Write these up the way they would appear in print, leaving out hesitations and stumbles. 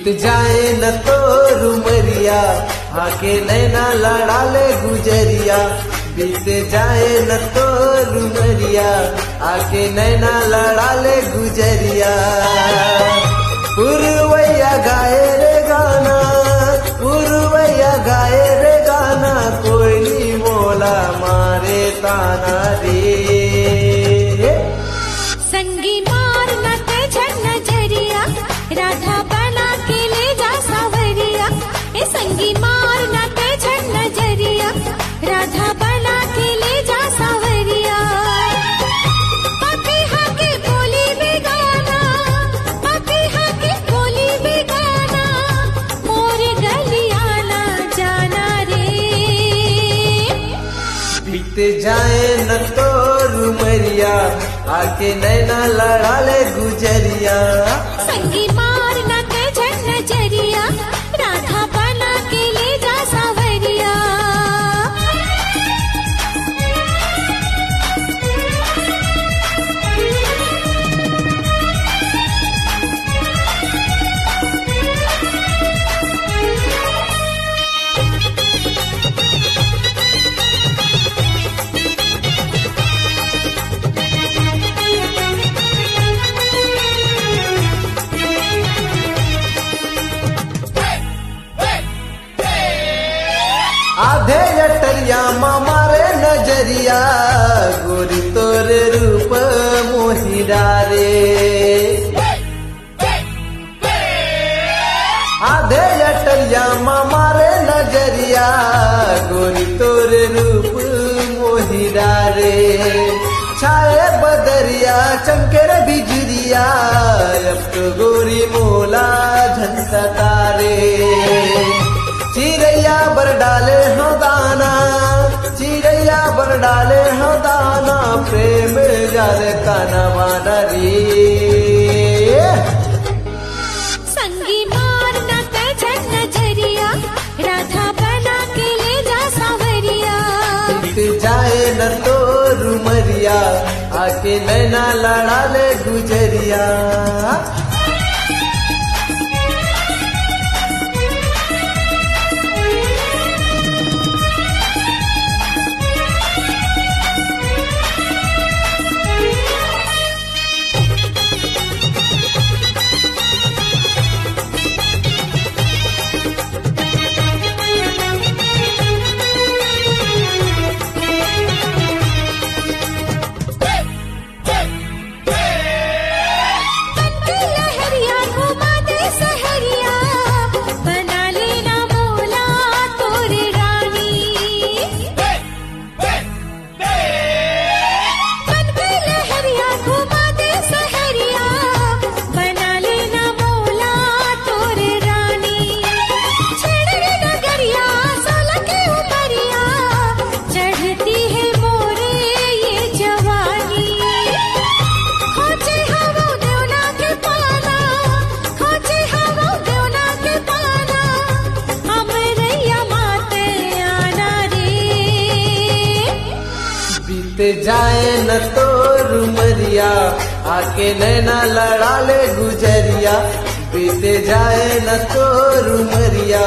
बीत जाए न तो रुमरिया आके नैना लड़ा ले गुजरिया। बीत जाए न तो रुमरिया आके नैना लड़ा ले गुजरिया। पुरवैया गाए रे गाना, पुरवैया गाए रे गाना, कोयली मोला मारे ताना रे। संगी मार न ते नजरिया, राधा बना के ले जा सावरिया। ए संगी मार न ते नजरिया, राधा बना के ले जा सावरिया। पतिहा के बोली बेगाना, पतिहा के बोली बेगाना, मोर गलियाना जाना रे। बीत जाए न तो रुमरिया आके नैना लड़ा ले गुजरिया। संगी मार न ते नजरिया, राधा बना के ले जा सावरिया। आधे अटरिया मारे नजरिया, गोरी तोर रूप मोहिरा रे। आधे अटरिया मारे नजरिया, गोरी तोर रूप मोहिरा रे। छाए बदरिया चमके रे बिजरिया, अब तो गोरी मोला झंसा तारे। चिड़ैया बर डाले हो दाना, चिड़ैया बर डाले हो दाना, प्रेम जाले काना वाना रे। संगी मार न ते नजरिया, राधा बना के ले जा सावरिया। बीत जाए न तो रुमरिया आके नैना लड़ा ले गुजरिया। बीत जाए न तो रुमरिया आके नैना लड़ा ले गुजरिया। बीत जाए न तो रुमरिया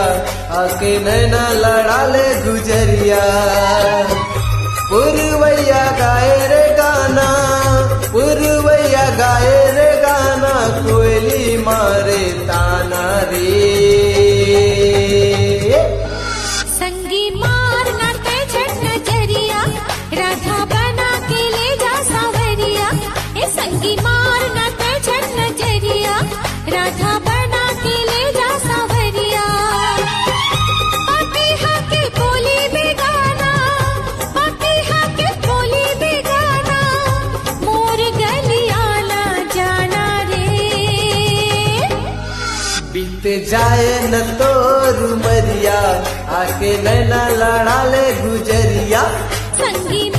आके नैना लड़ा ले गुजरिया। पुरवैया गाए रे गाना, पुरवैया गाए रे गाना, कोयली मारे ताना रे। संगी मार न ते नजरिया, राधा बना के ले जा सावरिया। ए संगी मार न ते नजरिया, राधा बना के ले जा सावरिया। पतिहा के बोली बेगाना, पतिहा के बोली बेगाना, मोर गलियाना जाना रे। बीत जाए न तो रुमरिया आके नैना लड़ा ले गुजरिया। संगी